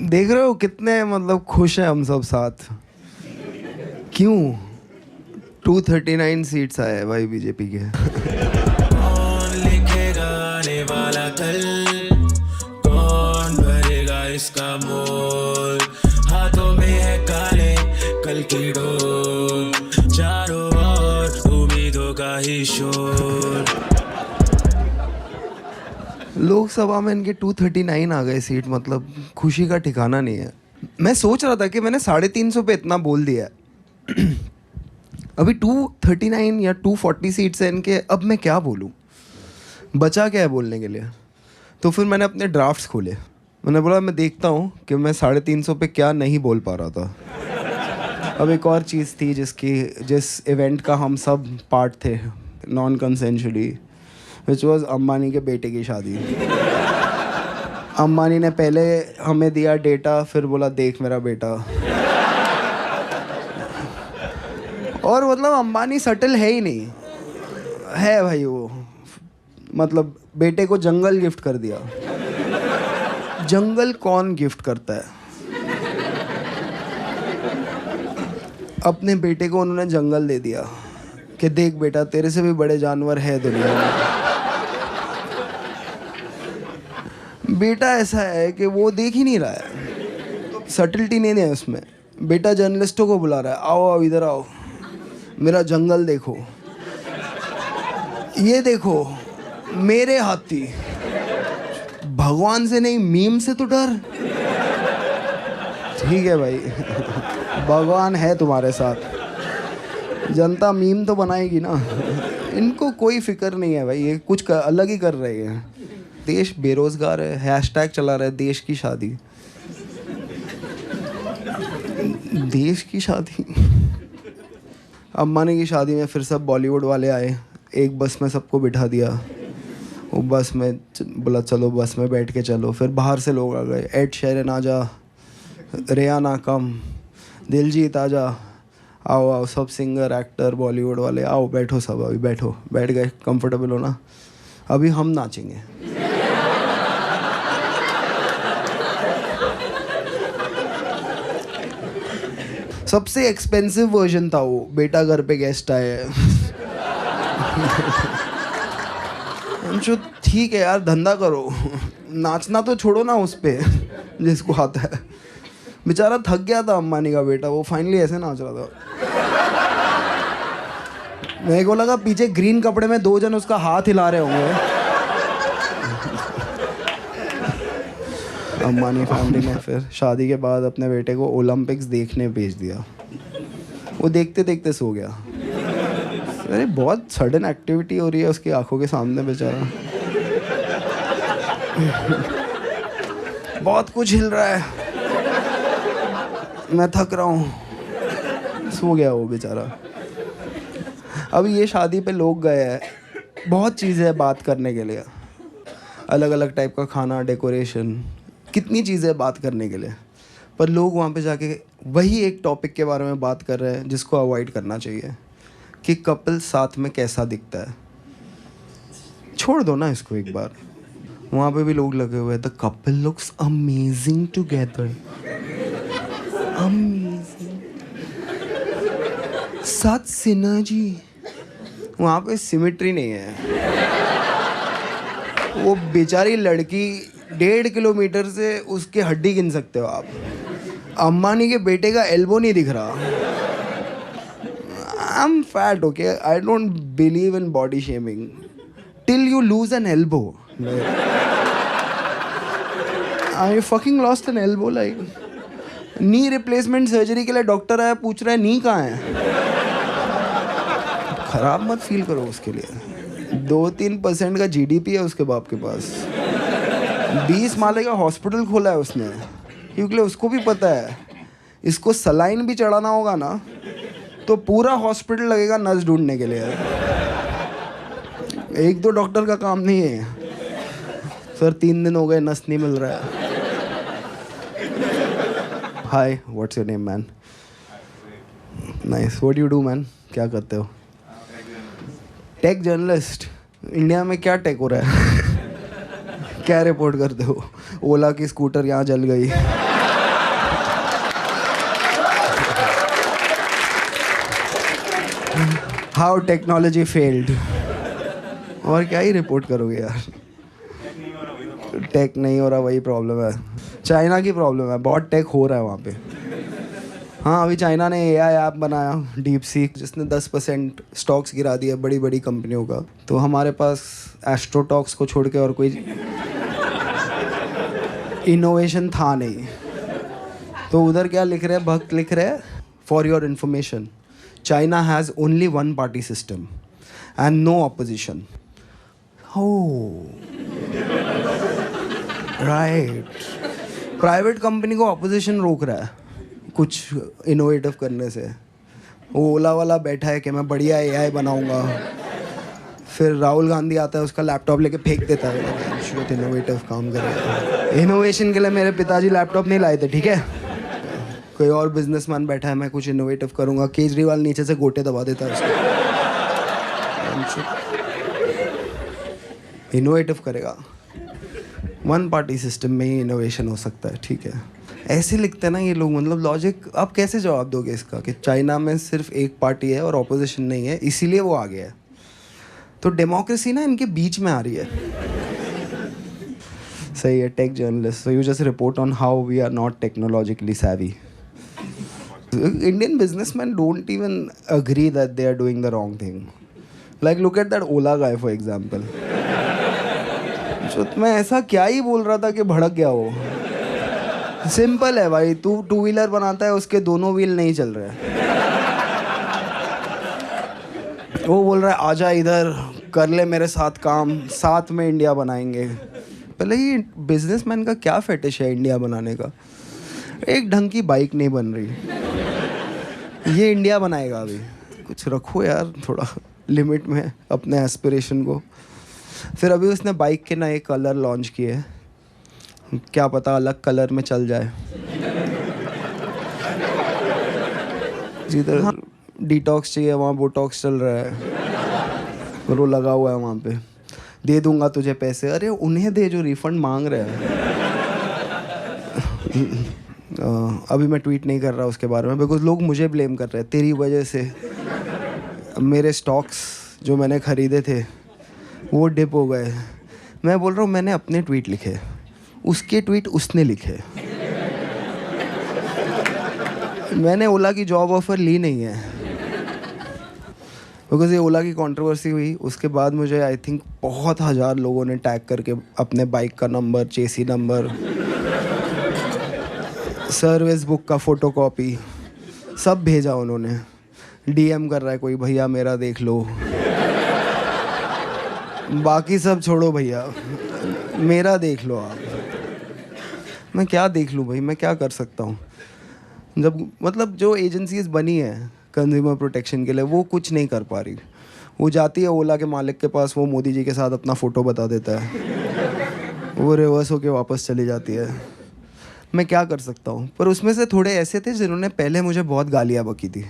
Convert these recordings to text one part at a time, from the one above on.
देख रहे हो कितने मतलब खुश हैं हम सब साथ। क्यों 239 सीट्स आए भाई बीजेपी के। कौन लिखेगा आने वाला कल, कौन भरेगा इसका मोल, हाथों में है काले कल की डोर, चारों ओर उम्मीदों का ही शोर। लोकसभा में इनके 239 आ गए सीट, मतलब खुशी का ठिकाना नहीं है। मैं सोच रहा था कि मैंने 350 पे इतना बोल दिया है अभी 239 या 240 सीट्स हैं इनके, अब मैं क्या बोलूँ, बचा क्या है बोलने के लिए। तो फिर मैंने अपने ड्राफ्ट्स खोले, मैंने बोला मैं देखता हूँ कि मैं 350 पे क्या नहीं बोल पा रहा था। अब एक और चीज़ थी जिस इवेंट का हम सब पार्ट थे non consensually, which was Ambani के बेटे की शादी। अम्बानी ने पहले हमें दिया डेटा, फिर बोला देख मेरा बेटा। और मतलब अंबानी सटल है ही नहीं है भाई वो, मतलब बेटे को जंगल गिफ्ट कर दिया। जंगल कौन गिफ्ट करता है? अपने बेटे को उन्होंने जंगल दे दिया कि देख बेटा तेरे से भी बड़े जानवर है दुनिया में। बेटा ऐसा है कि वो देख ही नहीं रहा है, सटलिटी नहीं है उसमें। बेटा जर्नलिस्टों को बुला रहा है, आओ आओ इधर आओ, मेरा जंगल देखो, ये देखो मेरे हाथी। भगवान से नहीं मीम से तो डर। ठीक है भाई भगवान है तुम्हारे साथ, जनता मीम तो बनाएगी ना। इनको कोई फिक्र नहीं है भाई, ये कुछ अलग ही कर रहे हैं। देश बेरोजगार है, हैशटैग चला रहा है देश की शादी। देश की शादी। अम्बानी की शादी में फिर सब बॉलीवुड वाले आए, एक बस में सबको बिठा दिया। वो बस में बोला चलो बस में बैठ के चलो, फिर बाहर से लोग आ गए, एड शेरन आजा, रेहाना कम, दिलजीत आजा, आओ आओ सब सिंगर एक्टर बॉलीवुड वाले आओ बैठो सब, अभी बैठो, बैठ गए, कंफर्टेबल हो ना, अभी हम नाचेंगे। सबसे एक्सपेंसिव वर्जन था वो, बेटा घर पे गेस्ट आए। जो ठीक है यार धंधा करो, नाचना तो छोड़ो ना उस पे जिसको आता है। बेचारा थक गया था अम्बानी का बेटा, वो फाइनली ऐसे नाच रहा था। मेरे को लगा पीछे ग्रीन कपड़े में 2 जन उसका हाथ हिला रहे होंगे। अम्बानी फैमिली ने फिर शादी के बाद अपने बेटे को ओलंपिक्स देखने भेज दिया। वो देखते देखते सो गया। अरे बहुत सडन एक्टिविटी हो रही है उसकी आंखों के सामने बेचारा। बहुत कुछ हिल रहा है, मैं थक रहा हूँ। सो गया वो बेचारा। अब ये शादी पे लोग गए हैं, बहुत चीज़ें हैं बात करने के लिए, अलग अलग टाइप का खाना, डेकोरेशन, कितनी चीज़ें बात करने के लिए। पर लोग वहाँ पे जाके वही एक टॉपिक के बारे में बात कर रहे हैं जिसको अवॉइड करना चाहिए, कि कपल साथ में कैसा दिखता है। छोड़ दो ना इसको एक बार। वहाँ पे भी लोग लगे हुए हैं, the couple looks amazing together, amazing, साथ सिनर्जी। वहाँ पे सिमेट्री नहीं है। वो बेचारी लड़की 1.5 किलोमीटर से उसके हड्डी गिन सकते हो आप। अम्बानी के बेटे का एल्बो नहीं दिख रहा। I am fat, okay, I don't believe in body shaming till you lose N elbow. I fucking lost N elbow, like knee replacement surgery के लिए डॉक्टर आया, पूछ रहा है नी कहाँ है। खराब मत फील करो उसके लिए। 2-3% का जीडीपी है उसके बाप के पास। 20 माले का हॉस्पिटल खोला है उसने, क्योंकि उसको भी पता है इसको सलाइन भी चढ़ाना होगा ना तो पूरा हॉस्पिटल लगेगा नस ढूंढने के लिए। 1-2 डॉक्टर का काम नहीं है। सर 3 दिन हो गए नस नहीं मिल रहा है। Hi, what's your name man? Nice, what you do man? क्या करते हो? Take journalist. इंडिया में क्या टेक हो रहा है? क्या रिपोर्ट करते हो? ओला की स्कूटर यहाँ जल गई। How technology failed. और क्या ही रिपोर्ट करोगे यार, टेक नहीं हो रहा, वही प्रॉब्लम है। चाइना की प्रॉब्लम है, बहुत टेक हो रहा है वहाँ पे। हाँ, अभी चाइना ने एआई ऐप बनाया डीप सीक, जिसने 10% स्टॉक्स गिरा दिया बड़ी बड़ी कंपनियों का। तो हमारे पास एस्ट्रोटॉक्स को छोड़ के और कोई इनोवेशन था नहीं। तो उधर क्या लिख रहे हैं, भक्त लिख रहे हैं, for your information, China has only one party system and no opposition. हो राइट, प्राइवेट कंपनी को ऑपोजिशन रोक रहा है कुछ इनोवेटिव करने से। वो ओला वाला बैठा है कि मैं बढ़िया एआई बनाऊंगा, फिर राहुल गांधी आता है, उसका लैपटॉप लेके फेंक देता है। शुद्ध इनोवेटिव काम करेगा। इनोवेशन के लिए मेरे पिताजी लैपटॉप नहीं लाए थे, ठीक है। कोई और बिजनेसमैन बैठा है, मैं कुछ इनोवेटिव करूंगा, केजरीवाल नीचे से गोटे दबा देता है उसको। इनोवेटिव करेगा, वन पार्टी सिस्टम में ही इनोवेशन हो सकता है, ठीक है। ऐसे लिखते हैं ना ये लोग, मतलब लॉजिक आप कैसे जवाब दोगे इसका कि चाइना में सिर्फ एक पार्टी है और ऑपोजिशन नहीं है, इसीलिए वो आ गया है। तो डेमोक्रेसी ना इनके बीच में आ रही है। सही है, tech journalist, so you just report on how we are not technologically savvy. Indian businessmen don't even agree that they are doing the wrong thing. Like look at that Ola guy for example. मैं ऐसा क्या ही बोल रहा था कि भड़क गया वो। सिंपल है भाई, तू टू व्हीलर बनाता है, उसके दोनों व्हील नहीं चल रहे हैं। वो बोल रहा है आजा इधर कर ले मेरे साथ काम, साथ में इंडिया बनाएंगे। पहले ये बिजनेसमैन का क्या फेटिश है इंडिया बनाने का। एक ढंग की बाइक नहीं बन रही, ये इंडिया बनाएगा। अभी कुछ रखो यार थोड़ा लिमिट में अपने एस्पिरेशन को। फिर अभी उसने बाइक के नए कलर लॉन्च किए, क्या पता अलग कलर में चल जाए। जिधर डिटॉक्स चाहिए वहाँ बोटॉक्स चल रहा है, और वो लगा हुआ है वहाँ पे, दे दूंगा तुझे पैसे। अरे उन्हें दे जो रिफंड मांग रहे हैं। अभी मैं ट्वीट नहीं कर रहा उसके बारे में, बिकॉज लोग मुझे ब्लेम कर रहे हैं, तेरी वजह से मेरे स्टॉक्स जो मैंने ख़रीदे थे वो डिप हो गए। मैं बोल रहा हूँ मैंने अपने ट्वीट लिखे, उसके ट्वीट उसने लिखे। मैंने ओला की जॉब ऑफ़र ली नहीं है, बिकॉज ये ओला की कंट्रोवर्सी हुई उसके बाद मुझे आई थिंक बहुत हज़ार लोगों ने टैग करके अपने बाइक का नंबर, चेसी नंबर, सर्विस बुक का फ़ोटोकॉपी सब भेजा उन्होंने। डीएम कर रहा है कोई, भैया मेरा देख लो। बाकी सब छोड़ो भैया, मेरा देख लो आप। मैं क्या देख लूँ भाई, मैं क्या कर सकता हूँ जब मतलब जो एजेंसीज बनी है कंज्यूमर प्रोटेक्शन के लिए वो कुछ नहीं कर पा रही। वो जाती है ओला के मालिक के पास, वो मोदी जी के साथ अपना फ़ोटो बता देता है, वो रिवर्स होके वापस चली जाती है। मैं क्या कर सकता हूँ। पर उसमें से थोड़े ऐसे थे जिन्होंने पहले मुझे बहुत गालियाँ बकी थी,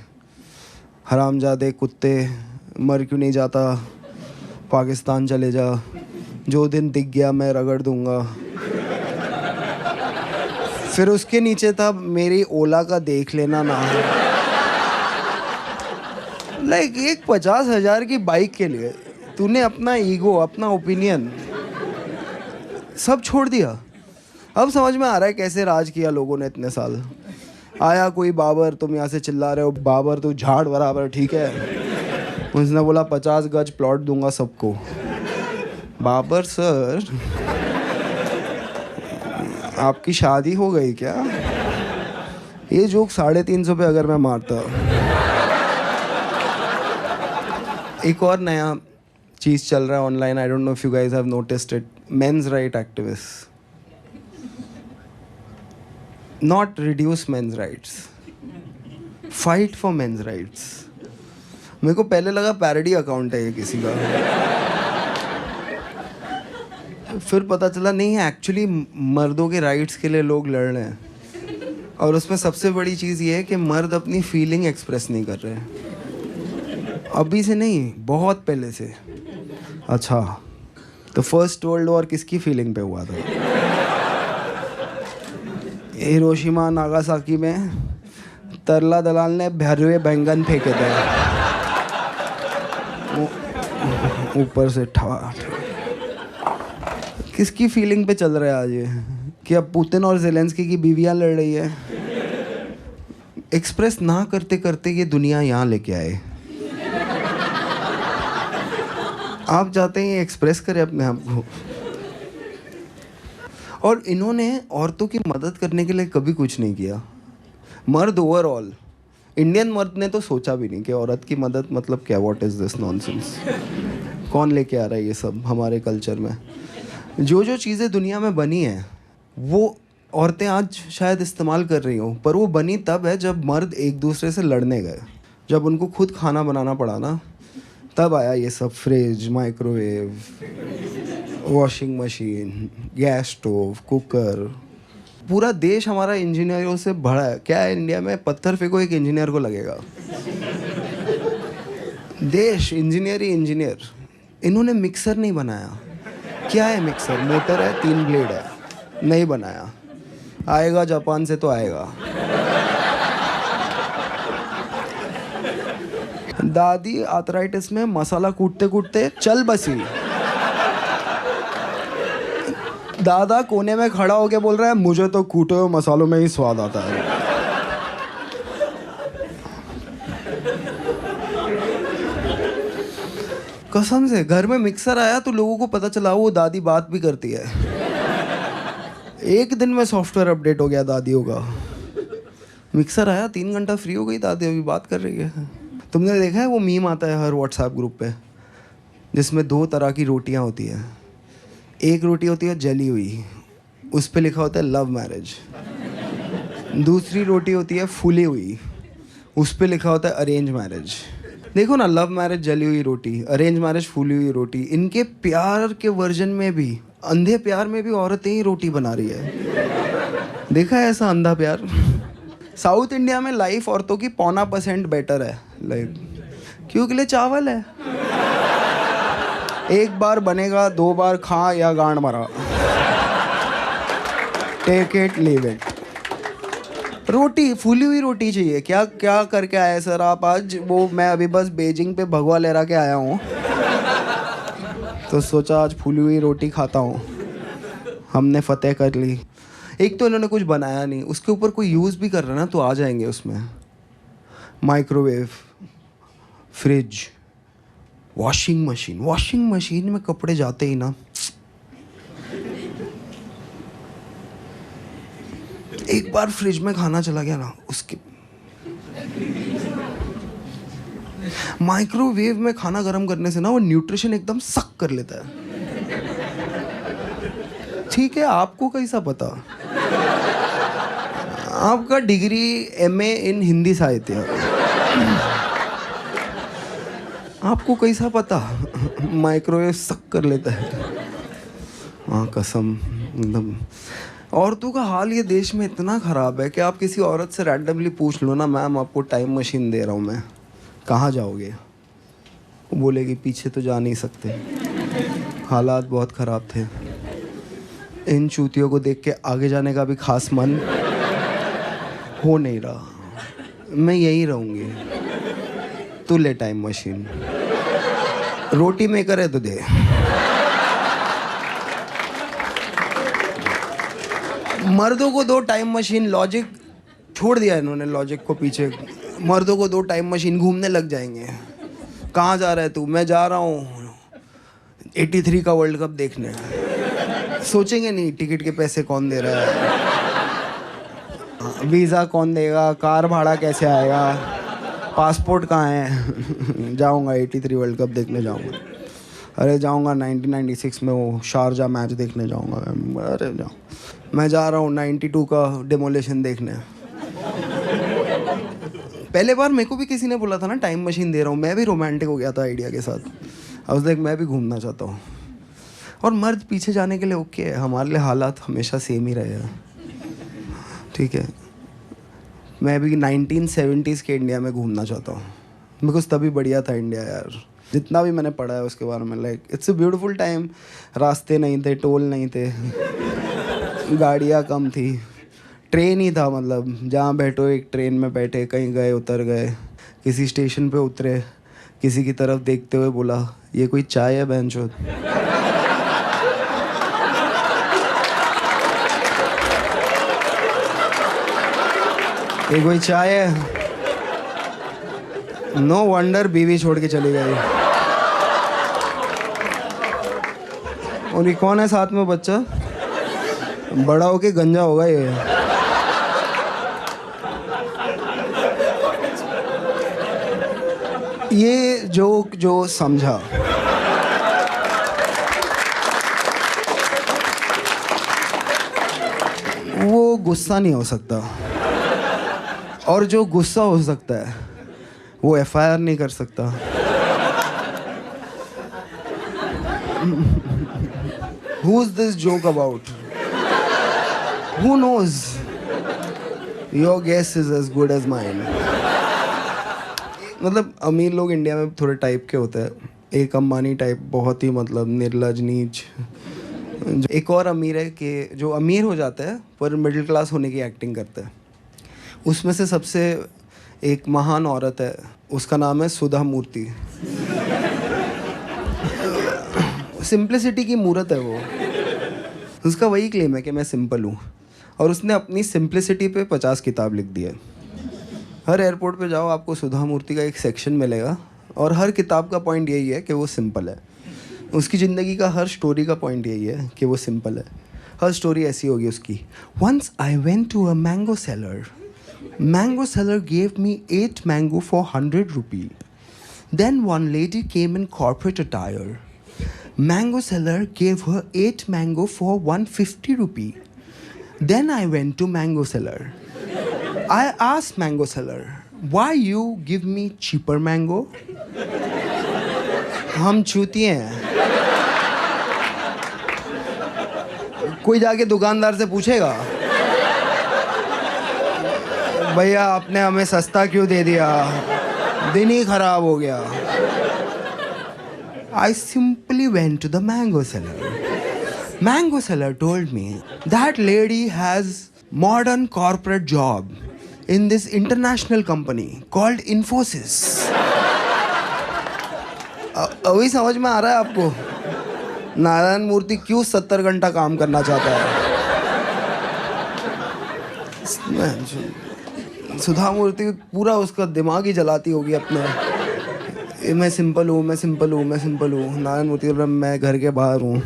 हरामजादे कुत्ते, मर क्यों नहीं जाता, पाकिस्तान चले जा, जो दिन दिख गया मैं रगड़ दूंगा। फिर उसके नीचे था मेरी ओला का देख लेना ना। लाइक एक 50,000 की बाइक के लिए तूने अपना ईगो, अपना ओपिनियन सब छोड़ दिया। अब समझ में आ रहा है कैसे राज किया लोगों ने इतने साल। आया कोई बाबर, तुम यहाँ से चिल्ला रहे हो बाबर तू झाड़ बराबर, ठीक है। उसने बोला 50 गज प्लॉट दूंगा सबको। बाबर सर आपकी शादी हो गई क्या? ये जोक 350 पे अगर मैं मारता। एक और नया चीज़ चल रहा है online, I don't know if you guys have noticed it, men's right activist. Not reduce men's rights, fight for men's rights. मेरे को पहले लगा पैरोडी अकाउंट है ये किसी का, फिर पता चला नहीं है, एक्चुअली मर्दों के राइट्स के लिए लोग लड़ रहे हैं। और उसमें सबसे बड़ी चीज़ ये है कि मर्द अपनी फीलिंग एक्सप्रेस नहीं कर रहे हैं, अभी से नहीं बहुत पहले से। अच्छा तो फर्स्ट वर्ल्ड वॉर किसकी फीलिंग पे हुआ था? हिरोशिमा नागासाकी में तरला दलाल ने भरे हुए बैंगन फेंके थे। ऊपर से ठा किसकी फीलिंग पे चल रहा है आज ये कि अब पुतिन और ज़ेलेंस्की की बीवियां लड़ रही है। एक्सप्रेस ना करते करते ये दुनिया यहाँ लेके आए। आप चाहते हैं ये एक्सप्रेस करें अपने आप को। और इन्होंने औरतों की मदद करने के लिए कभी कुछ नहीं किया। मर्द ओवरऑल, इंडियन मर्द ने तो सोचा भी नहीं कि औरत की मदद मतलब क्या, व्हाट इज़ दिस नॉनसेंस। कौन लेके आ रहा है ये सब हमारे कल्चर में। जो जो चीज़ें दुनिया में बनी हैं वो औरतें आज शायद इस्तेमाल कर रही हों, पर वो बनी तब है जब मर्द एक दूसरे से लड़ने गए। जब उनको खुद खाना बनाना पड़ा ना, तब आया ये सब। Fridge, microwave, washing machine, gas stove, cooker. पूरा देश हमारा इंजीनियरों से भरा है। क्या है इंडिया में, पत्थर फेंको एक इंजीनियर को लगेगा। देश इंजीनियर ही इंजीनियर। इन्होंने मिक्सर नहीं बनाया। क्या है मिक्सर? मोटर है, 3 ब्लेड है। नहीं बनाया। आएगा जापान से तो आएगा। दादी आर्थराइटिस में मसाला कूटते कूटते चल बसी। दादा कोने में खड़ा होके बोल रहा है मुझे तो कूटे हुए मसालों में ही स्वाद आता है। कसम से घर में मिक्सर आया तो लोगों को पता चला वो दादी बात भी करती है। एक दिन में सॉफ्टवेयर अपडेट हो गया दादियों का। मिक्सर आया, 3 घंटा फ्री हो गई दादी, अभी बात कर रही है। तुमने देखा है वो मीम आता है हर व्हाट्सएप ग्रुप पे, जिसमें 2 तरह की रोटियां होती हैं। एक रोटी होती है जली हुई, उस पे लिखा होता है लव मैरिज। दूसरी रोटी होती है फूली हुई, उस पे लिखा होता है अरेंज मैरिज। देखो ना, लव मैरिज जली हुई रोटी, अरेंज मैरिज फूली हुई रोटी। इनके प्यार के वर्जन में भी, अंधे प्यार में भी औरतें ही रोटी बना रही है। देखा है ऐसा अंधा प्यार? साउथ इंडिया में लाइफ औरतों की 0.5% बेटर है लाइक, क्यों के लिए चावल है। एक बार बनेगा, 2 बार खा या गांड मरा। Take it leave it. रोटी, फूली हुई रोटी चाहिए। क्या क्या करके आए सर आप आज? वो मैं अभी बस बीजिंग पे भगवा लहरा के आया हूँ, तो सोचा आज फूली हुई रोटी खाता हूँ। हमने फतेह कर ली। एक तो इन्होंने कुछ बनाया नहीं, उसके ऊपर कोई यूज़ भी कर रहा है ना तो आ जाएंगे उसमें। Microwave, fridge, washing machine. Washing machine में कपड़े जाते ही ना, एक बार फ्रिज में खाना चला गया ना, उसके माइक्रोवेव में खाना गर्म करने से ना वो न्यूट्रिशन एकदम सक कर लेता है। ठीक है, आपको कैसा पता? आपका डिग्री MA इन हिंदी साहित्य, आपको कैसा पता माइक्रोवेव सक कर लेता है? हाँ कसम, एकदम। औरतों का हाल ये देश में इतना ख़राब है कि आप किसी औरत से रैंडमली पूछ लो ना, मैम आपको टाइम मशीन दे रहा हूँ मैं, कहाँ जाओगे? वो बोलेगी पीछे तो जा नहीं सकते, हालात बहुत ख़राब थे। इन चूतियों को देख के आगे जाने का भी खास मन हो नहीं रहा। मैं यहीं रहूँगी, तू ले टाइम मशीन। रोटी मेकर है तो दे। मर्दों को 2 टाइम मशीन। लॉजिक छोड़ दिया इन्होंने, लॉजिक को पीछे। मर्दों को 2 टाइम मशीन, घूमने लग जाएंगे। कहाँ जा रहा है तू? मैं जा रहा हूँ 83 का वर्ल्ड कप देखने। सोचेंगे नहीं टिकट के पैसे कौन दे रहा है, वीज़ा कौन देगा, कार भाड़ा कैसे आएगा, पासपोर्ट कहाँ है। जाऊँगा 83 वर्ल्ड कप देखने जाऊँगा। अरे जाऊँगा 1996 में वो शारजा मैच देखने जाऊँगा। अरे जाऊँ, मैं जा रहा हूँ 92 का डेमोलेशन देखने। पहले बार मेरे को भी किसी ने बोला था ना टाइम मशीन दे रहा हूँ, मैं भी रोमांटिक हो गया था आइडिया के साथ। अब देख मैं भी घूमना चाहता हूँ। और मर्द पीछे जाने के लिए ओके है, हमारे लिए हालात हमेशा सेम ही रहे हैं। ठीक है, मैं भी 1970s के इंडिया में घूमना चाहता हूँ, बिकॉज तभी बढ़िया था इंडिया यार। जितना भी मैंने पढ़ा है उसके बारे में, like it's a beautiful time. रास्ते नहीं थे, टोल नहीं थे, गाड़ियाँ कम थी, ट्रेन ही था। मतलब जहाँ बैठो एक ट्रेन में बैठे, कहीं गए उतर गए, किसी स्टेशन पे उतरे, किसी की तरफ देखते हुए बोला, ये कोई चाय है बहनचोद? ये कोई चाय है? नो वंडर बीवी छोड़ के चली गई। और ये कौन है साथ में बच्चा? बड़ा होके गंजा होगा ये। ये जोक जो समझा, वो गुस्सा नहीं हो सकता, और जो गुस्सा हो सकता है वो एफआईआर नहीं कर सकता। Who is this joke about? Who knows? Your guess is as good as mine. मतलब अमीर लोग इंडिया में थोड़े टाइप के होते हैं। एक अंबानी टाइप, बहुत ही मतलब निर्लज नीच। एक और अमीर है कि जो अमीर हो जाता है पर मिडिल क्लास होने की एक्टिंग करता है। उसमें से सबसे एक महान औरत है, उसका नाम है सुधा मूर्ति। सिंप्लिसिटी की मूरत है वो। उसका वही क्लेम है कि मैं सिंपल हूँ, और उसने अपनी सिंप्लिसिटी पे 50 किताब लिख दी है। हर एयरपोर्ट पे जाओ आपको सुधा मूर्ति का एक सेक्शन मिलेगा, और हर किताब का पॉइंट यही है कि वो सिंपल है। उसकी ज़िंदगी का हर स्टोरी का पॉइंट यही है कि वो सिंपल है। हर स्टोरी ऐसी होगी उसकी। Once I went to a mango seller. Mango seller gave me 8 mango for 100 rupee. Then one lady came in corporate attire. Mango seller gave her 8 mango for 150 rupee. Then I went to mango seller. I asked mango seller, why you give me cheaper mango? हम चूतिए हैं। कोई जाके दुकानदार से पूछेगा, भैया आपने हमें सस्ता क्यों दे दिया, दिन ही खराब हो गया। I simply went to the mango seller. Mango seller told me that lady has modern corporate job in this international company called Infosys. अभी समझ में आ रहा है आपको नारायण मूर्ति क्यों 70 घंटा काम करना चाहता है? सुधा मूर्ति पूरा उसका दिमाग ही जलाती होगी अपने। मैं सिंपल हूँ, मैं सिंपल हूँ, मैं सिंपल हूँ। नारायण मूर्ति बोल रहा मैं घर के बाहर हूँ।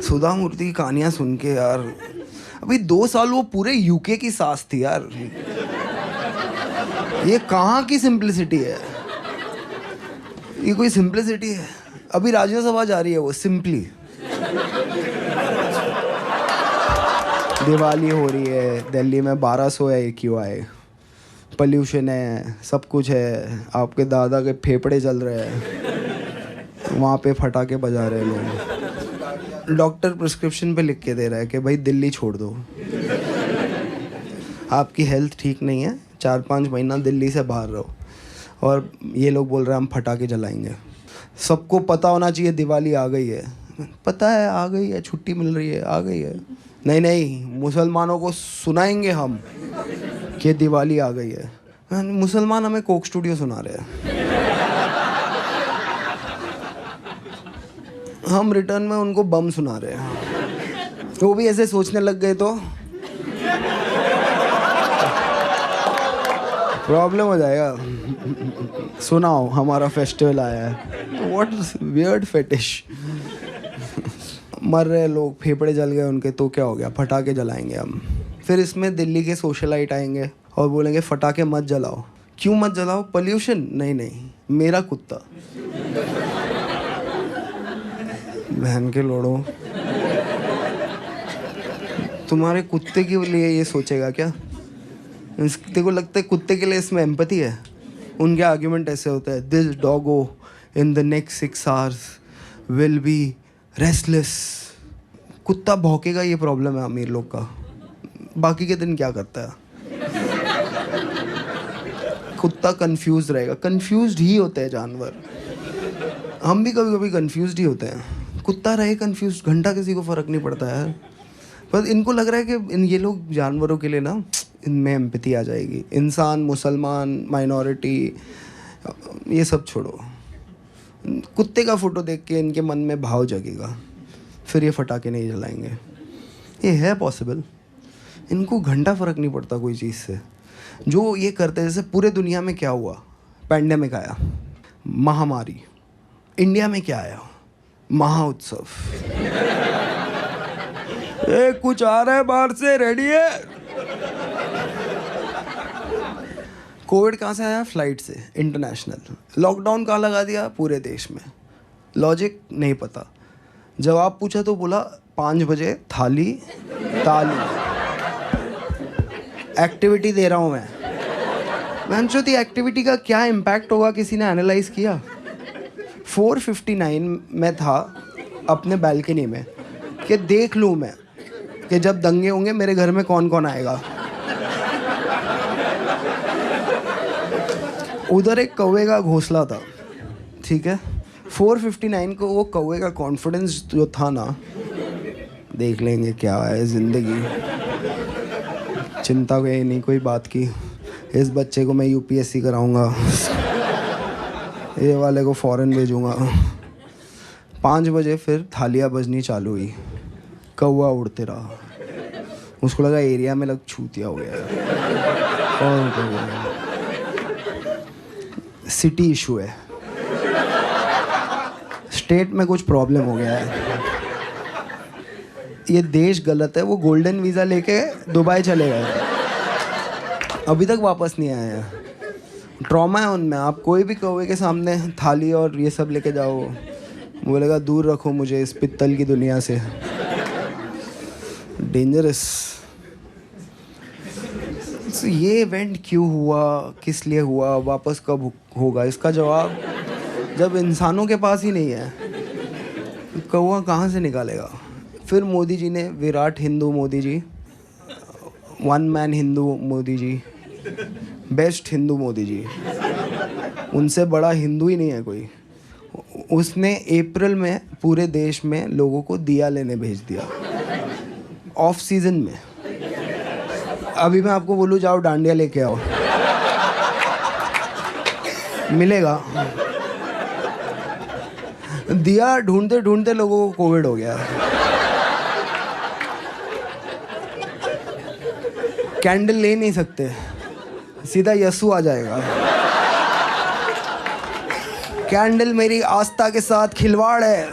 सुधा मूर्ति की कहानियाँ सुन के यार, अभी 2 साल वो पूरे यूके की सास थी यार। ये कहाँ की सिंप्लिसिटी है? ये कोई सिंप्लिसिटी है? अभी राज्यसभा जा रही है वो सिंपली। दिवाली हो रही है, दिल्ली में 1200 है AQI, पोल्यूशन है, सब कुछ है। आपके दादा के फेफड़े जल रहे हैं, वहाँ पे फटाके बजा रहे हैं लोग। डॉक्टर प्रिस्क्रिप्शन पे लिख के दे रहा है कि भाई दिल्ली छोड़ दो, आपकी हेल्थ ठीक नहीं है, 4-5 महीना दिल्ली से बाहर रहो। और ये लोग बोल रहे हैं हम फटाके जलाएंगे। सबको पता होना चाहिए दिवाली आ गई है। पता है आ गई है, छुट्टी मिल रही है, आ गई है। नहीं नहीं, मुसलमानों को सुनाएंगे हम कि दिवाली आ गई है। मुसलमान हमें कोक स्टूडियो सुना रहे हैं, हम रिटर्न में उनको बम सुना रहे हैं। वो भी ऐसे सोचने लग गए तो प्रॉब्लम हो जाएगा। सुनाओ हमारा फेस्टिवल आया है। What weird fetish. मर रहे लोग, फेफड़े जल गए उनके, तो क्या हो गया, फटाके जलाएंगे हम। फिर इसमें दिल्ली के सोशलाइट आएंगे और बोलेंगे फटाके मत जलाओ। क्यों मत जलाओ? पोल्यूशन? नहीं नहीं, मेरा कुत्ता। बहन के लोड़ो, तुम्हारे कुत्ते के लिए ये सोचेगा क्या? तेरे को लगता है कुत्ते के लिए इसमें एम्पैथी है? उनके आर्ग्यूमेंट ऐसे होते हैं, this Doggo in the next 6 hours will be restless. कुत्ता भौंकेगा, ये प्रॉब्लम है अमीर लोग का। बाकी के दिन क्या करता है? कुत्ता कंफ्यूज रहेगा। कंफ्यूज्ड ही होते हैं जानवर। हम भी कभी कभी कंफ्यूज्ड ही होते हैं। कुत्ता रहे कंफ्यूज, घंटा किसी को फ़र्क नहीं पड़ता है। पर इनको लग रहा है कि ये लोग जानवरों के लिए ना इनमें एम्पैथी आ जाएगी। इंसान, मुसलमान, माइनॉरिटी, ये सब छोड़ो, कुत्ते का फ़ोटो देख के इनके मन में भाव जगेगा, फिर ये फटाके नहीं जलाएंगे। ये है पॉसिबल। इनको घंटा फ़र्क नहीं पड़ता कोई चीज़ से। जो ये करते, जैसे पूरे दुनिया में क्या हुआ, पैंडेमिक आया, महामारी, इंडिया में क्या आया, महाउत्सव। ए, कुछ आ रहा है बाहर से, रेडी है। कोविड कहाँ से आया? फ्लाइट से, इंटरनेशनल। लॉकडाउन कहाँ लगा दिया? पूरे देश में। लॉजिक नहीं पता। जवाब पूछा तो बोला 5 बजे थाली ताली, एक्टिविटी दे रहा हूँ मैं सोचती एक्टिविटी का क्या इम्पैक्ट होगा, किसी ने एनालाइज किया? 4:59 में था अपने बालकनी में कि देख लूँ मैं कि जब दंगे होंगे मेरे घर में कौन कौन आएगा। उधर एक कौवे का घोंसला था, ठीक है। 4:59 को वो कौवे का कॉन्फिडेंस जो था ना, देख लेंगे क्या है ज़िंदगी, चिंता कोई नहीं कोई बात की, इस बच्चे को मैं यूपीएससी कराऊंगा, ये वाले को फॉरेन भेजूंगा। 5 बजे फिर थालियाँ बजनी चालू हुई, कौवा उड़ते रहा। उसको लगा एरिया में लग छूतिया हो गया और सिटी इशू है, स्टेट में कुछ प्रॉब्लम हो गया है, ये देश गलत है। वो गोल्डन वीज़ा लेके दुबई चले गए, अभी तक वापस नहीं आए हैं। ट्रॉमा है उनमें। आप कोई भी कौवे के सामने थाली और ये सब लेके जाओ, बोलेगा दूर रखो मुझे इस पित्तल की दुनिया से, डेंजरस। ये इवेंट क्यों हुआ, किस लिए हुआ, वापस कब होगा, इसका जवाब जब इंसानों के पास ही नहीं है, कौवा कहाँ से निकालेगा? फिर मोदी जी ने, Virat Hindu Modi ji, one man Hindu Modi ji, best Hindu Modi ji, उनसे बड़ा हिंदू ही नहीं है कोई। उसने अप्रैल में पूरे देश में लोगों को दिया लेने भेज दिया, ऑफ सीजन में। अभी मैं आपको बोलूँ जाओ डांडिया लेके आओ, मिलेगा? दिया ढूंढते ढूंढते लोगों को कोविड हो गया। कैंडल ले नहीं सकते, सीधा यसु आ जाएगा। कैंडल मेरी आस्था के साथ खिलवाड़ है,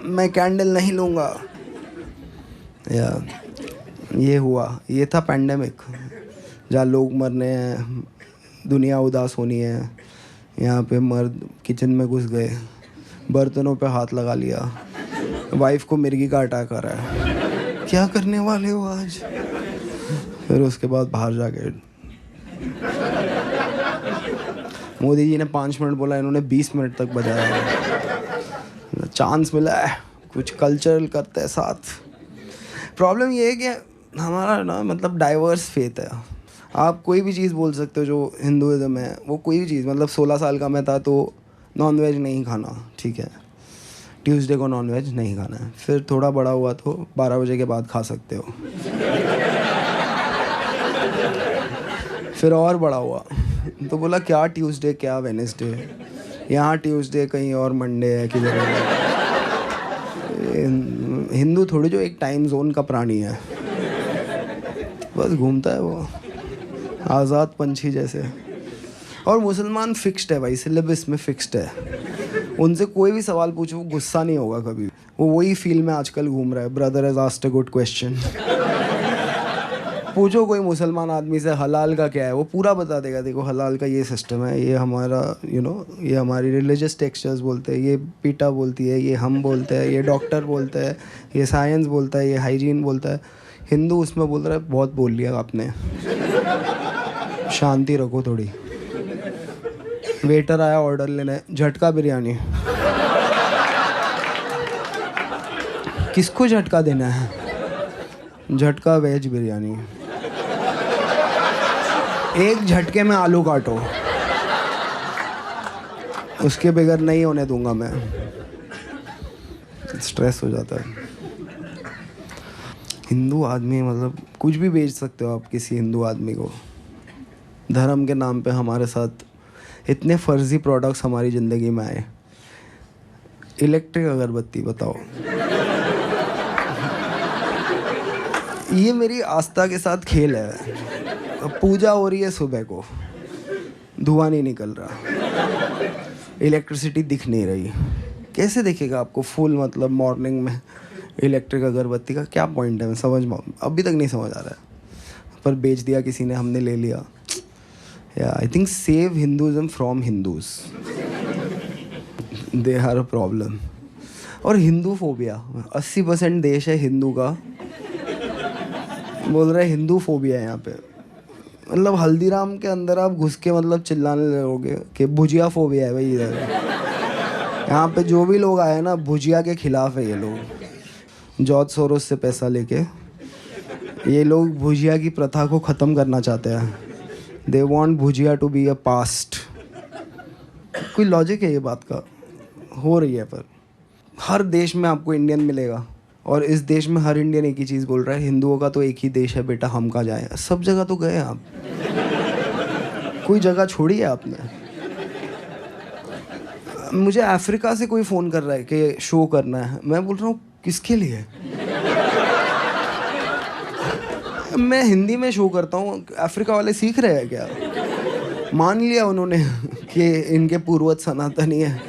मैं कैंडल नहीं लूँगा। या ये हुआ, ये था पैंडेमिक, जहाँ लोग मरने हैं, दुनिया उदास होनी है। यहाँ पे मर्द किचन में घुस गए, बर्तनों पे हाथ लगा लिया, वाइफ को मिर्गी का अटैक आ रहा है, क्या करने वाले हो आज? फिर उसके बाद बाहर जाके मोदी जी ने 5 मिनट बोला, इन्होंने 20 मिनट तक बजाया। चांस मिला है, कुछ कल्चरल करते हैं साथ। प्रॉब्लम ये है कि हमारा ना मतलब डाइवर्स फेथ है। आप कोई भी चीज़ बोल सकते हो जो हिंदुज़म है, वो कोई भी चीज़, मतलब 16 साल का मैं था तो नॉनवेज नहीं खाना, ठीक है, ट्यूसडे को नॉनवेज नहीं खाना है। फिर थोड़ा बड़ा हुआ तो 12 बजे के बाद खा सकते हो। फिर और बड़ा हुआ तो बोला क्या ट्यूसडे क्या वेडनेसडे, यहाँ ट्यूसडे कहीं और मंडे है किधर है। हिंदू थोड़ी जो एक टाइम जोन का प्राणी है, बस घूमता है वो आज़ाद पंछी जैसे। और मुसलमान फिक्स्ड है भाई, सिलेबस में फिक्स्ड है, उनसे कोई भी सवाल पूछो गुस्सा नहीं होगा कभी। वो वही फील में आजकल घूम रहा है, brother has asked a good question. पूछो कोई मुसलमान आदमी से हलाल का क्या है, वो पूरा बता देगा, देखो हलाल का ये सिस्टम है, ये हमारा ये हमारी रिलीजियस टेक्सचर्स बोलते हैं, ये पीटा बोलती है, ये हम बोलते हैं, ये डॉक्टर बोलते हैं, ये साइंस बोलता है, ये हाइजीन बोलता है। हिंदू उसमें बोल रहा है बहुत बोल लिया आपने, शांति रखो थोड़ी। वेटर आया ऑर्डर लेने, झटका बिरयानी, किसको झटका देना है? झटका वेज बिरयानी, एक झटके में आलू काटो, उसके बगैर नहीं होने दूंगा मैं। स्ट्रेस हो जाता है। हिंदू आदमी मतलब कुछ भी बेच सकते हो आप किसी हिंदू आदमी को। धर्म के नाम पे हमारे साथ इतने फर्जी प्रोडक्ट्स हमारी ज़िंदगी में आए। इलेक्ट्रिक अगरबत्ती बताओ, ये मेरी आस्था के साथ खेल है। पूजा हो रही है सुबह को, धुआं नहीं निकल रहा, इलेक्ट्रिसिटी दिख नहीं रही, कैसे दिखेगा आपको फुल मतलब मॉर्निंग में इलेक्ट्रिक अगरबत्ती का क्या पॉइंट है? मैं समझ अभी तक नहीं समझ आ रहा है, पर बेच दिया किसी ने, हमने ले लिया। या I think save Hinduism from Hindus, they are a problem. और हिंदू फोबिया 80% देश है हिंदू का, बोल रहे हिंदू फोबिया है यहाँ पे। मतलब हल्दीराम के अंदर आप घुस के मतलब चिल्लाने लगोगे कि भुजिया फोबिया है भाई इधर। यहाँ पे जो भी लोग आए ना भुजिया के खिलाफ है ये लोग। जॉर्ज सोरोस से पैसा लेके ये लोग भुजिया की प्रथा को ख़त्म करना चाहते हैं। They want bhujiya to be a past. कोई लॉजिक है ये बात का? हो रही है, पर हर देश में आपको इंडियन मिलेगा, और इस देश में हर इंडियन एक ही चीज़ बोल रहा है, हिंदुओं का तो एक ही देश है बेटा, हम कहाँ जाएं। सब जगह तो गए आप, कोई जगह छोड़ी है आपने? मुझे अफ्रीका से कोई फ़ोन कर रहा है कि शो करना है, मैं बोल रहा हूँ किसके लिए? मैं हिंदी में शो करता हूँ, अफ्रीका वाले सीख रहे हैं क्या? मान लिया उन्होंने कि इनके पूर्वज सनातनी है।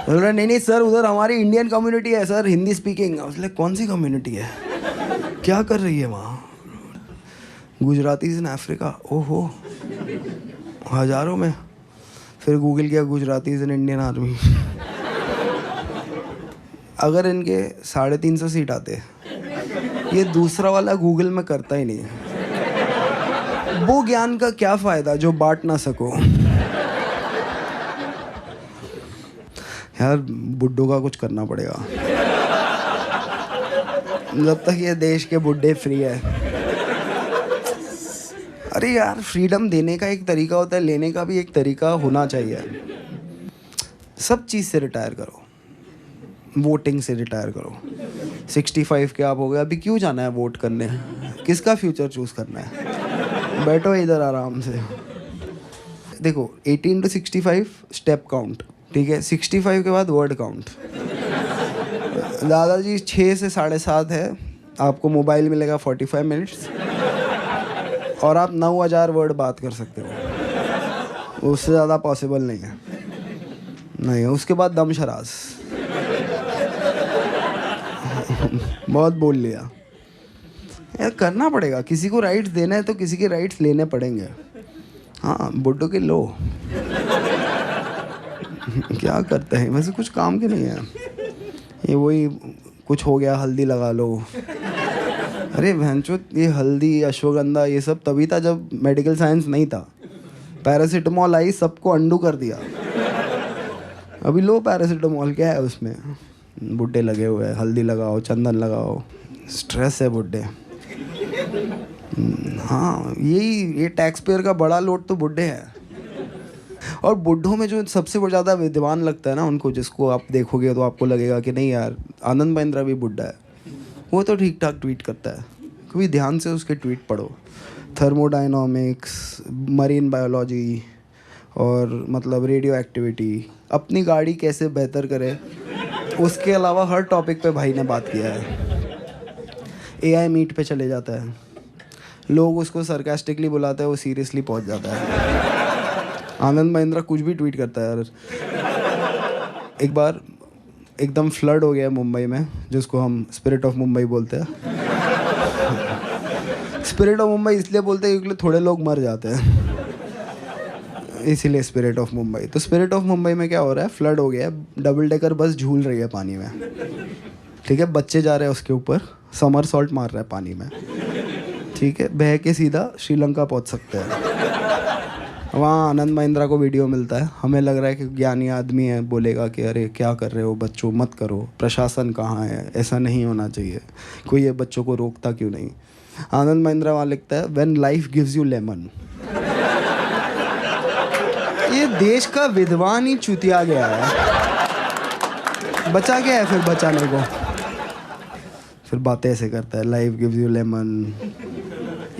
बोल रहा नहीं सर, उधर हमारी इंडियन कम्युनिटी है सर, हिंदी स्पीकिंग। उसने कौन सी कम्युनिटी है, क्या कर रही है वहाँ? गुजरातीज इन अफ्रीका, ओहो हज़ारों में। फिर गूगल किया गुजरातीज इन इंडियन आर्मी। अगर इनके 350 सीट आते, ये दूसरा वाला गूगल में करता ही नहीं है। वो ज्ञान का क्या फ़ायदा जो बांट ना सको? यार बुड्ढों का कुछ करना पड़ेगा, जब तक ये देश के बुड्ढे फ्री है। अरे यार फ्रीडम देने का एक तरीका होता है, लेने का भी एक तरीका होना चाहिए। सब चीज़ से रिटायर करो, वोटिंग से रिटायर करो। 65 के आप हो गए, अभी क्यों जाना है वोट करने? किसका फ्यूचर चूज़ करना है? बैठो इधर आराम से। देखो 18 to 65 स्टेप काउंट, ठीक है। 65 के बाद वर्ड काउंट। दादाजी 6 से 7:30 है, आपको मोबाइल मिलेगा 45 मिनट्स, और आप 9000 वर्ड बात कर सकते हो, उससे ज़्यादा पॉसिबल नहीं है। नहीं, उसके बाद दम शराज। बहुत बोल लिया यार, करना पड़ेगा। किसी को राइट्स देना है तो किसी के राइट्स लेने पड़ेंगे। हाँ बुड्ढों के लो। क्या करते हैं वैसे, कुछ काम के नहीं है ये। वही कुछ हो गया हल्दी लगा लो। अरे भैंचोद, ये हल्दी अश्वगंधा ये सब तभी था जब मेडिकल साइंस नहीं था। पैरासीटामॉल आई, सबको अंडू कर दिया। अभी लो पैरासीटामॉल, क्या है उसमें? बुड्ढे लगे हुए हैं, हल्दी लगाओ, चंदन लगाओ। स्ट्रेस है बुड्ढे। हाँ ये टैक्स पेयर का बड़ा लोड तो बुड्ढे हैं। और बुड्ढों में जो सबसे ज़्यादा विद्वान लगता है ना उनको, जिसको आप देखोगे तो आपको लगेगा कि नहीं यार आनंद महिंद्रा भी बुड्ढा है, वो तो ठीक ठाक ट्वीट करता है। कभी ध्यान से उसके ट्वीट पढ़ो। थर्मोडायनामिक्स, मरीन बायोलॉजी, और मतलब रेडियो एक्टिविटी, अपनी गाड़ी कैसे बेहतर करे, उसके अलावा हर टॉपिक पे भाई ने बात किया है। AI मीट पे चले जाता है, लोग उसको सरकास्टिकली बुलाते हैं, वो सीरियसली पहुंच जाता है। आनंद महिंद्रा कुछ भी ट्वीट करता है यार। एक बार एकदम फ्लड हो गया मुंबई में, जिसको हम स्पिरिट ऑफ मुंबई बोलते हैं। स्पिरिट ऑफ मुंबई इसलिए बोलते हैं क्योंकि थोड़े लोग मर जाते हैं, इसीलिए स्पिरिट ऑफ मुंबई। तो स्पिरिट ऑफ मुंबई में क्या हो रहा है, फ्लड हो गया है, डबल डेकर बस झूल रही है पानी में, ठीक है। बच्चे जा रहे हैं उसके ऊपर, समर सॉल्ट मार रहा है पानी में, ठीक है। बह के सीधा श्रीलंका पहुंच सकते हैं। वहाँ आनंद महिंद्रा को वीडियो मिलता है, हमें लग रहा है कि ज्ञानी आदमी है, बोलेगा कि अरे क्या कर रहे हो बच्चों, मत करो, प्रशासन कहाँ है, ऐसा नहीं होना चाहिए, कोई ये बच्चों को रोकता क्यों नहीं। आनंद महिंद्रा वहाँ लिखता है when life gives you lemon. ये देश का विद्वान ही चूतिया गया है। बचा क्या है फिर बचाने को? फिर बातें ऐसे करता है, life gives you lemon.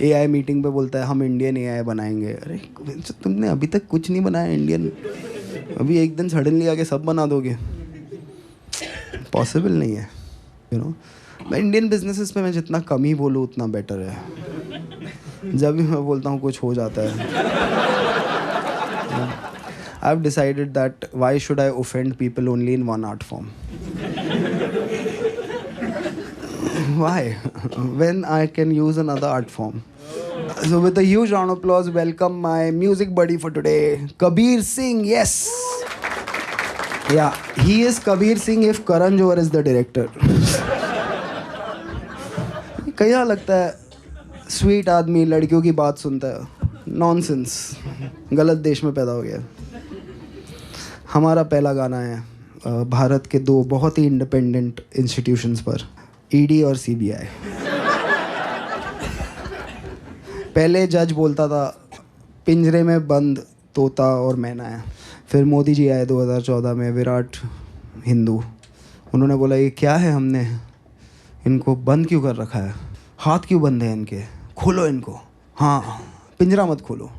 AI meeting पे बोलता है हम इंडियन एआई बनाएंगे। अरे तुमने अभी तक कुछ नहीं बनाया इंडियन, अभी एक दिन सडनली आके सब बना दोगे? पॉसिबल नहीं है, यू नो। मैं इंडियन बिजनेसेस पे मैं जितना कम ही बोलूँ उतना बेटर है। जब भी मैं बोलता हूँ कुछ हो जाता है। I have decided that why should I offend people only in one art form? Why? When I can use another art form. So with a huge round of applause, welcome my music buddy for today, Kabir Singh. Yes. Yeah, he is Kabir Singh if Karan Johar is the director. क्या लगता है sweet आदमी लड़कियों की बात सुनता है? Nonsense, गलत देश में पैदा हो गया। हमारा पहला गाना है भारत के दो बहुत ही इंडिपेंडेंट इंस्टीट्यूशंस पर, ईडी और सीबीआई। पहले जज बोलता था पिंजरे में बंद तोता और मैना है। फिर मोदी जी आए 2014 में, विराट हिंदू। उन्होंने बोला ये क्या है, हमने इनको बंद क्यों कर रखा है, हाथ क्यों बंद है इनके, खोलो इनको। हाँ, पिंजरा मत खोलो,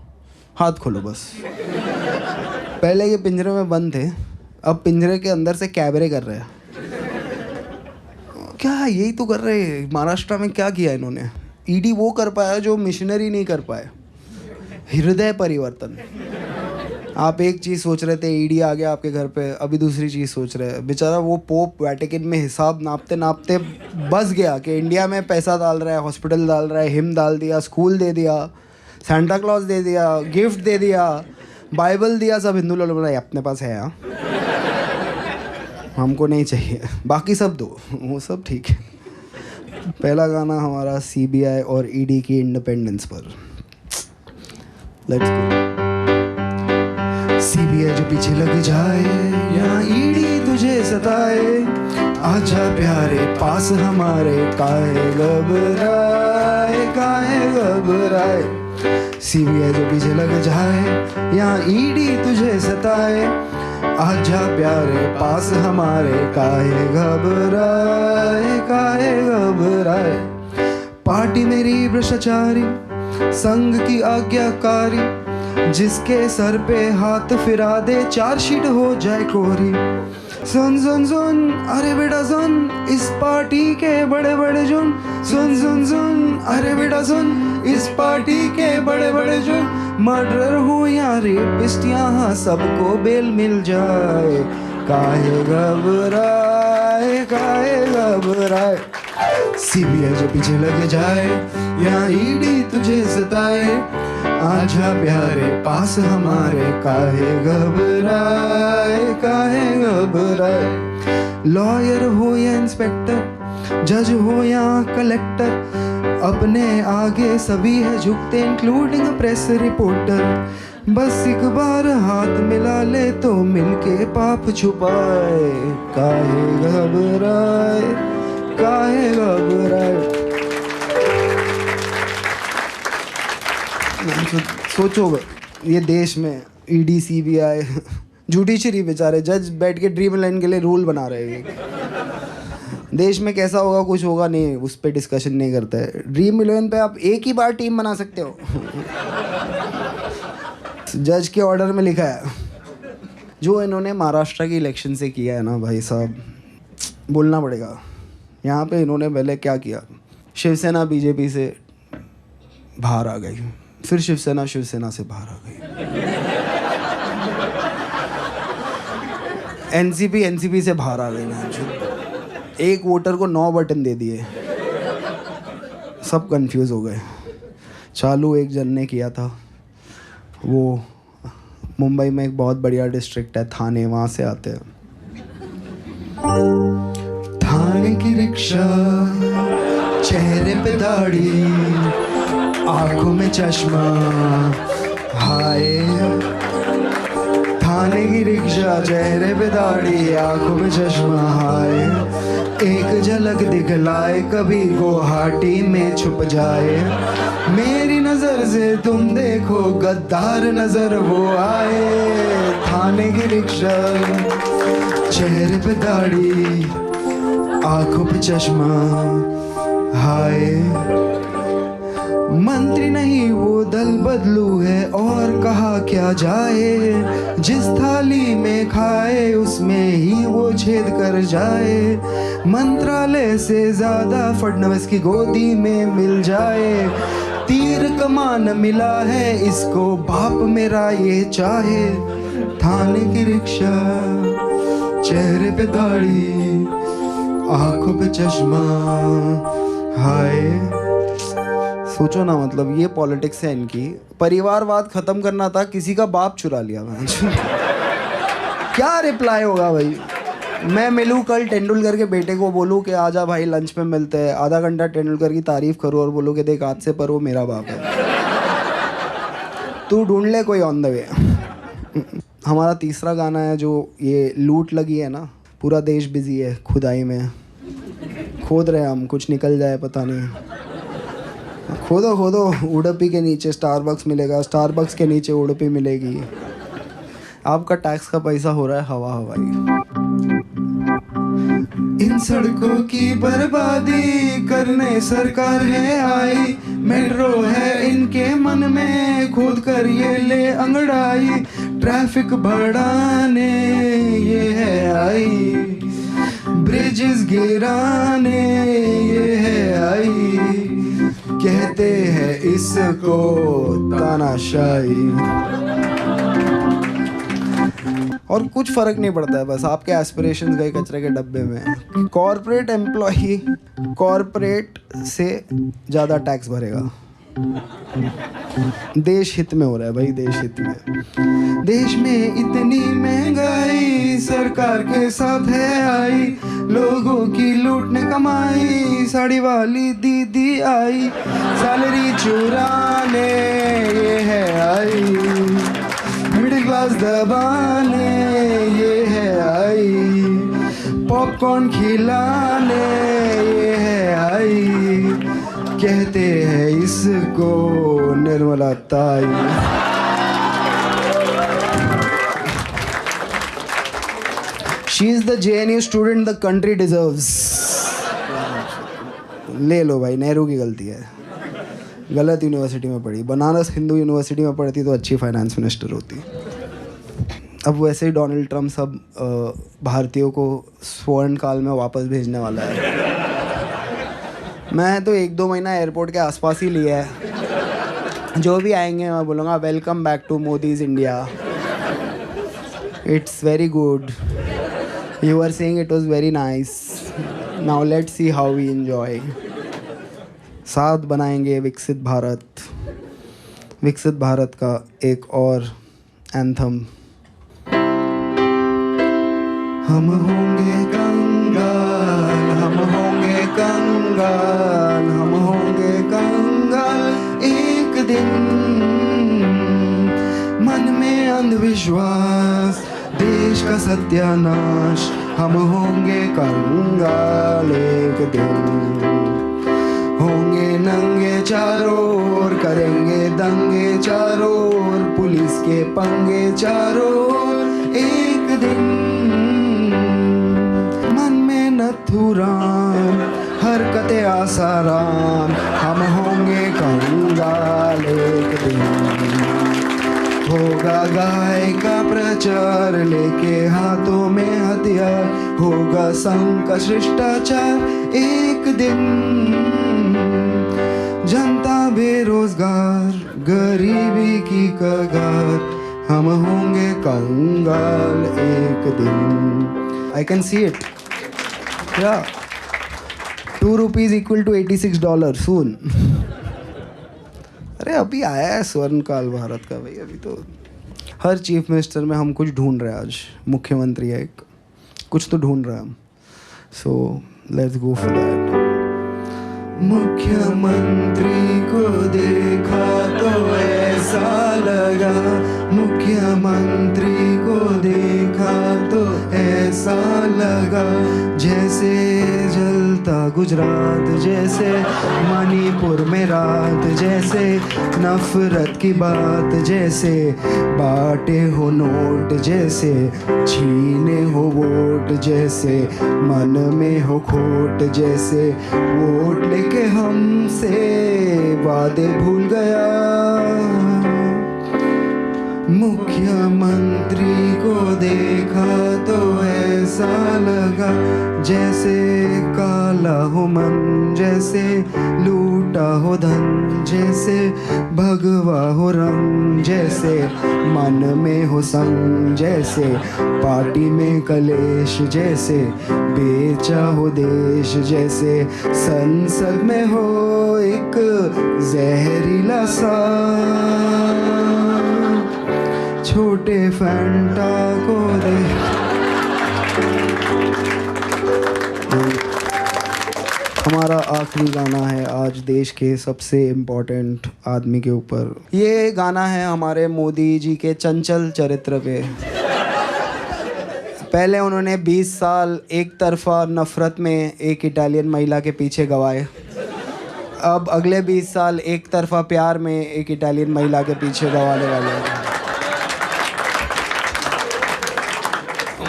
हाथ खोलो बस। पहले ये पिंजरे में बंद थे, अब पिंजरे के अंदर से कैबरे कर रहे हैं। क्या यही तो कर रहे हैं महाराष्ट्र में? क्या किया इन्होंने? ईडी वो कर पाया जो मिशनरी नहीं कर पाए, हृदय परिवर्तन। आप एक चीज़ सोच रहे थे, ईडी आ गया आपके घर पे, अभी दूसरी चीज़ सोच रहे हैं। बेचारा वो पोप वैटिकन में हिसाब नापते नापते बस गया कि इंडिया में पैसा डाल रहा है, हॉस्पिटल डाल रहा है, हिम डाल दिया, स्कूल दे दिया, सेंटा क्लॉज दे दिया, गिफ्ट दे दिया, बाइबल दिया। सब हिंदू लोग बोला अपने पास है, हाँ हमको नहीं चाहिए, बाकी सब दो, वो सब ठीक है। पहला गाना हमारा सीबीआई और ईडी की इंडिपेंडेंस पर। Let's go. सीबीआई जो पीछे लग जाए या ईडी तुझे सताए, आजा प्यारे पास हमारे, काहे घबराए, काहे घबराए। सीबीआई जो पीछे लग जाए या ईडी तुझे सताए, आजा प्यारे पास हमारे, काहे घबराए, काहे घबराए। पार्टी मेरी भ्रष्टाचारी, संघ की आज्ञाकारी, जिसके सर पे हाथ फिरा दे चार्जशीट हो जाए कोरी। सुन सुन सुन अरे बेटा सुन, इस पार्टी के बड़े बड़े जुर्म। सुन सुन सुन अरे बेटा सुन, इस पार्टी के बड़े बड़े जुर्म। मर्डर हो या रेपिस्ट, यहाँ सबको बेल मिल जाए, काहे घबराए, काहे घबराए। सीबीआई जो पीछे लग जाए या ईडी तुझे सताए, आजा प्यारे पास हमारे, काहे घबराए, काहे घबराए। लॉयर हो या इंस्पेक्टर, जज हो या कलेक्टर, अपने आगे सभी है झुकते, इंक्लूडिंग प्रेस रिपोर्टर। बस एक बार हाथ मिला ले तो मिलके पाप छुपाए, काहे घबराए, काहे घबराए। सोचो ये देश में ईडी सीबीआई, जुडिशरी, बेचारे जज बैठ के ड्रीम लाइन के लिए रूल बना रहे हैं। देश में कैसा होगा, कुछ होगा नहीं, उस पर डिस्कशन नहीं करता है। ड्रीम इलेवन पे आप एक ही बार टीम बना सकते हो। जज के ऑर्डर में लिखा है। जो इन्होंने महाराष्ट्र की इलेक्शन से किया है ना भाई साहब, बोलना पड़ेगा। यहाँ पे इन्होंने पहले क्या किया, शिवसेना बीजेपी से बाहर आ गई, फिर शिवसेना से बाहर आ गई, एनसीपी से बाहर आ गई। एक वोटर को 9 बटन दे दिए, सब कंफ्यूज हो गए। चालू एक जन ने किया था, वो मुंबई में एक बहुत बढ़िया डिस्ट्रिक्ट है थाने, वहाँ से आते हैं। थाने की रिक्शा, चेहरे पे दाढ़ी, आंखों में चश्मा, हाय। थाने की रिक्शा, चेहरे पे दाढ़ी, आंखों में चश्मा, हाय। एक झलक दिखलाए, कभी गुवाहाटी में छुप जाए। मेरी नजर से तुम देखो, गद्दार नजर वो आए। थाने की रिक्शा, चेहरे पे दाढ़ी, आंखों पे चश्मा, हाय मंत्री नहीं वो दल बदलू है, और कहा क्या जाए, जिस थाली में खाए उसमें ही वो छेद कर जाए, मंत्रालय से ज्यादा फडणवीस की गोदी में मिल जाए, तीर कमान मिला है इसको बाप मेरा ये चाहे, थाने की रिक्शा, चेहरे पे दाढ़ी, आंखों पे चश्मा, हाय। सोचो ना, मतलब ये पॉलिटिक्स है इनकी। परिवारवाद खत्म करना था, किसी का बाप चुरा लिया मैं। क्या रिप्लाई होगा भाई? मैं मिलूँ कल तेंदुलकर के बेटे को, बोलूँ कि आजा भाई लंच पे मिलते हैं, आधा घंटा तेंदुलकर की तारीफ करूँ और बोलूँ कि देख आज से पर वो मेरा बाप है, तू ढूंढ ले कोई ऑन द वे। हमारा तीसरा गाना है जो ये लूट लगी है ना, पूरा देश बिजी है खुदाई में, खोद रहे हम, कुछ निकल जाए पता नहीं। खोदो खोदो, उडुपी के नीचे स्टारबक्स मिलेगा, स्टारबक्स के नीचे उडुपी मिलेगी, आपका टैक्स का पैसा हो रहा है हवा हवाई। इन सड़कों की बर्बादी करने सरकार है आई, मेट्रो है इनके मन में, खोद कर ये ले अंगड़ाई, ट्रैफिक बढ़ाने ये है आई, ब्रिजेस गिराने ये है आई, कहते हैं इसको तानाशाही। और कुछ फर्क नहीं पड़ता है, बस आपके एस्पिरेशंस गए कचरे के डब्बे में। कॉर्पोरेट एम्प्लॉई कॉर्पोरेट से ज़्यादा टैक्स भरेगा। देश हित में हो रहा है भाई, देश हित में। देश में इतनी महंगाई सरकार के साथ है आई, लोगों की लूटने कमाई, साड़ी वाली दीदी आई, सैलरी चुराने ये है आई, मिडिल क्लास दबाने ये है आई, पॉपकॉर्न खिलाने ये है आई, कहते हैं इसको निर्मला ताई। She is the JNU student the country deserves. ले लो भाई, नेहरू की गलती है, गलत यूनिवर्सिटी में पढ़ी, बनारस हिंदू यूनिवर्सिटी में पढ़ती तो अच्छी फाइनेंस मिनिस्टर होती। अब वैसे ही डोनाल्ड ट्रम्प सब भारतीयों को स्वर्ण काल में वापस भेजने वाला है। मैं तो 1-2 महीना एयरपोर्ट के आसपास ही लिया है, जो भी आएंगे मैं बोलूँगा welcome back to Modi's India, it's very good, you are saying it was very nice, now let's see how we enjoy. साथ बनाएंगे विकसित भारत, विकसित भारत का एक और एंथम। हम होंगे कंगाल, हम होंगे कंगाल, हम होंगे कंगाल एक दिन, मन में अंधविश्वास, देश का सत्यानाश, हम होंगे कंगाल एक दिन, होंगे नंगे चारों ओर, करेंगे दंगे चारों ओर, पुलिस के पंगे चारों ओर एक दिन, मन में नथुराम, हरकतें आसाराम, हम होंगे कंगाल एक दिन, होगा गाय का प्रचार, लेके हाथों में हथियार, होगा संघ का शिष्टाचार एक दिन, जनता बेरोजगार, गरीबी की कगार, हम होंगे कंगाल एक दिन। I can see it. Yeah. ₹2 equal to $86 soon. अरे अभी आया है स्वर्ण काल भारत का भाई, अभी तो हर चीफ मिनिस्टर में हम कुछ ढूंढ रहे हैं। आज मुख्यमंत्री है एक, कुछ तो ढूंढ रहे हैं हम, so let's go for that. मुख्यमंत्री को देखा तो ऐसा लगा, मुख्यमंत्री को देखा तो ऐसा लगा, जैसे जलता चलता गुजरात जैसे, मणिपुर में रात जैसे, नफरत की बात जैसे, बाटे हो नोट जैसे, छीने हो वोट जैसे, मन में हो खोट जैसे, वोट लेके हमसे वादे भूल गया, मुख्यमंत्री को देखा तो ऐसा लगा जैसे काला हो मन जैसे, लूटा हो धन जैसे, भगवा हो रंग जैसे, मन में हो संग जैसे, पार्टी में कलेश जैसे, बेचा हो देश जैसे, संसद में हो एक जहरीला सा, छोटे फैंटा को दे। हमारा आखिरी गाना है आज देश के सबसे इम्पोर्टेंट आदमी के ऊपर। ये गाना है हमारे मोदी जी के चंचल चरित्र पे। पहले उन्होंने 20 साल एक तरफा नफरत में एक इटालियन महिला के पीछे गवाए, अब अगले 20 साल एक तरफा प्यार में एक इटालियन महिला के पीछे गवाने वाले हैं।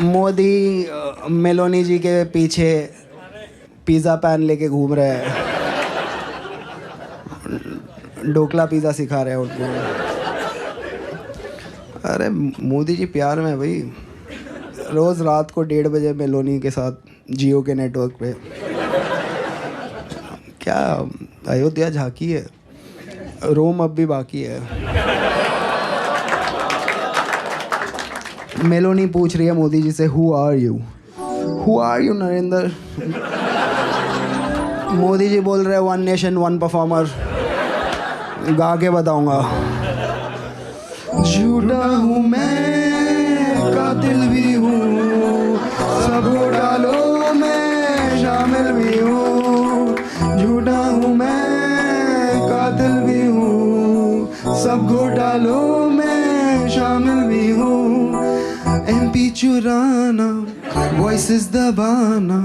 मोदी मेलोनी जी के पीछे पिज़्ज़ा पैन लेके घूम रहे हैं, ढोकला पिज़्ज़ा सिखा रहे हैं उनको। अरे मोदी जी प्यार में भाई, रोज़ रात को 1:30 बजे मेलोनी के साथ जियो के नेटवर्क पे। क्या अयोध्या झांकी है, रोम अब भी बाकी है। मेलोनी पूछ रही है मोदी जी से, who are you Narendra? Modi ji बोल रहे हैं, वन नेशन वन परफॉर्मर, गा के बताऊंगा। झूठा हूँ मैं, कातिल भी हूँ, सब घोटालों में शामिल भी हूँ। झूठा हूँ मैं, कातिल भी हूँ, सब घोटालों में शामिल भी हूँ। MP चुराना, वॉइसेस दबाना,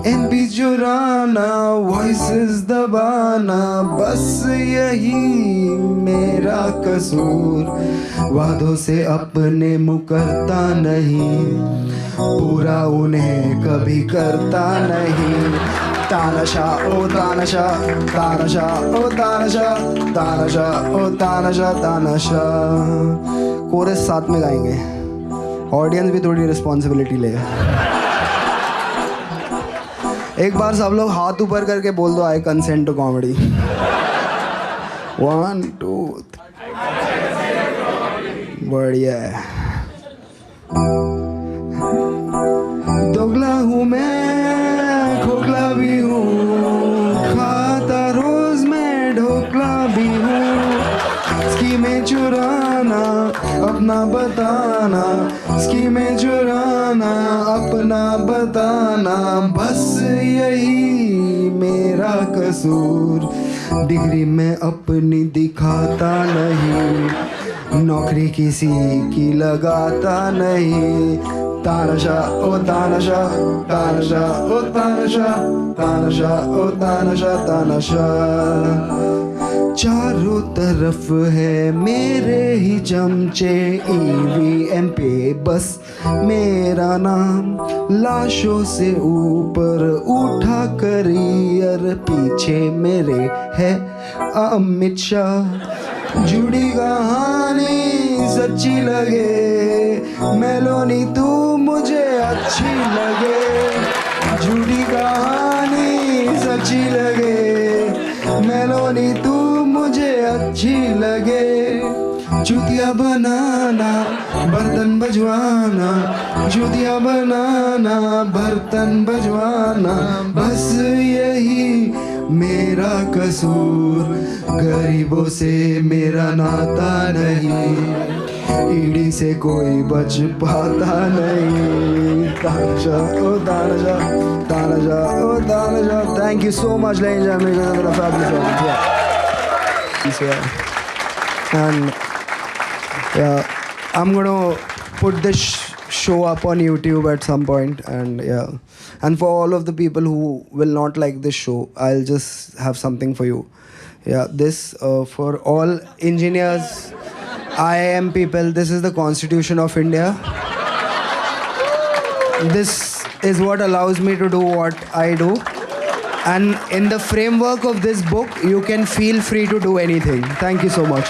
MP चुराना, वॉइसेस दबाना, बस यही मेरा कसूर। वादों से अपने मुकरता नहीं, पूरा उन्हें कभी करता नहीं। तानाशाह ओ तानाशाह, तानाशाह ओ तानाशाह, तानाशाह ओ तानाशाह, तानाशाह। कोरस साथ में गाएंगे, ऑडियंस भी थोड़ी रिस्पॉन्सिबिलिटी ले। एक बार सब लोग हाथ ऊपर करके बोल दो, आई कंसेंट टू कॉमेडी। 1 2 बढ़िया है। दोगला हूँ मैं, खोखला भी हूँ, खाता रोज मैं ढोकला भी हूँ। स्कीमें चुराना, अपना बताना, स्कीमें चुराना, अपना बताना, बस यही मेरा कसूर। डिग्री में अपनी दिखाता नहीं, नौकरी किसी की लगाता नहीं। तानाशाह ओ तानाशाह, तानाशाह ओ तानाशाह, तानाशाह ओ तानाशाह, तानाशाह। चारों तरफ है मेरे ही चमचे, EVM पे बस मेरा नाम। लाशों से ऊपर उठा करियर, पीछे मेरे है अमित शाह। जुड़ी कहानी सच्ची लगे, मेलोनी तू मुझे अच्छी लगे। जुड़ी कहानी सच्ची लगे, मेलोनी तू मुझे अच्छी लगे। चूतिया बनाना, बर्तन बजवाना, चूतिया बनाना, बर्तन बजवाना, बस यही मेरा कसूर। गरीबों से मेरा नाता नहीं, ईडी से कोई बच पाता नहीं। तानाशाह ओ तानाशाह, तानाशाह ओ तानाशाह। Thank you so much, ladies and gentlemen. Another fabulous performance. Yeah. And yeah, I'm gonna put this show up on YouTube at some point, and yeah, And for all of the people who will not like this show, I'll just have something for you. Yeah, this for all engineers, IIM people, this is the Constitution of India. This is what allows me to do what I do. And in the framework of this book, you can feel free to do anything. Thank you so much.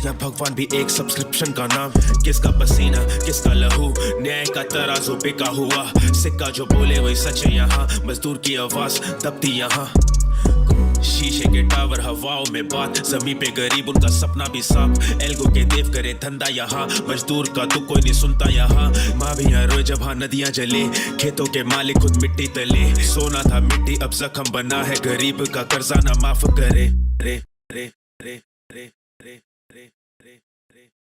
या भगवान भी एक subscription का नाम किसका पसीना किसका लहू न्याय का तराजू बिका हुआ सिक्का जो बोले वही सच है यहाँ मजदूर की आवाज दबती यहाँ शीशे के टावर हवाओं में बात जमी पे गरीब उनका सपना भी साफ एल्गो के देव करे धंधा यहाँ मजदूर का तो कोई नहीं सुनता यहाँ माँ भी यहाँ रोए जब हाँ नदियाँ जले खेतों के मालिक खुद मिट्टी तले सोना था मिट्टी अब जख्म बना है गरीब का कर्जा ना माफ करे रे रे रे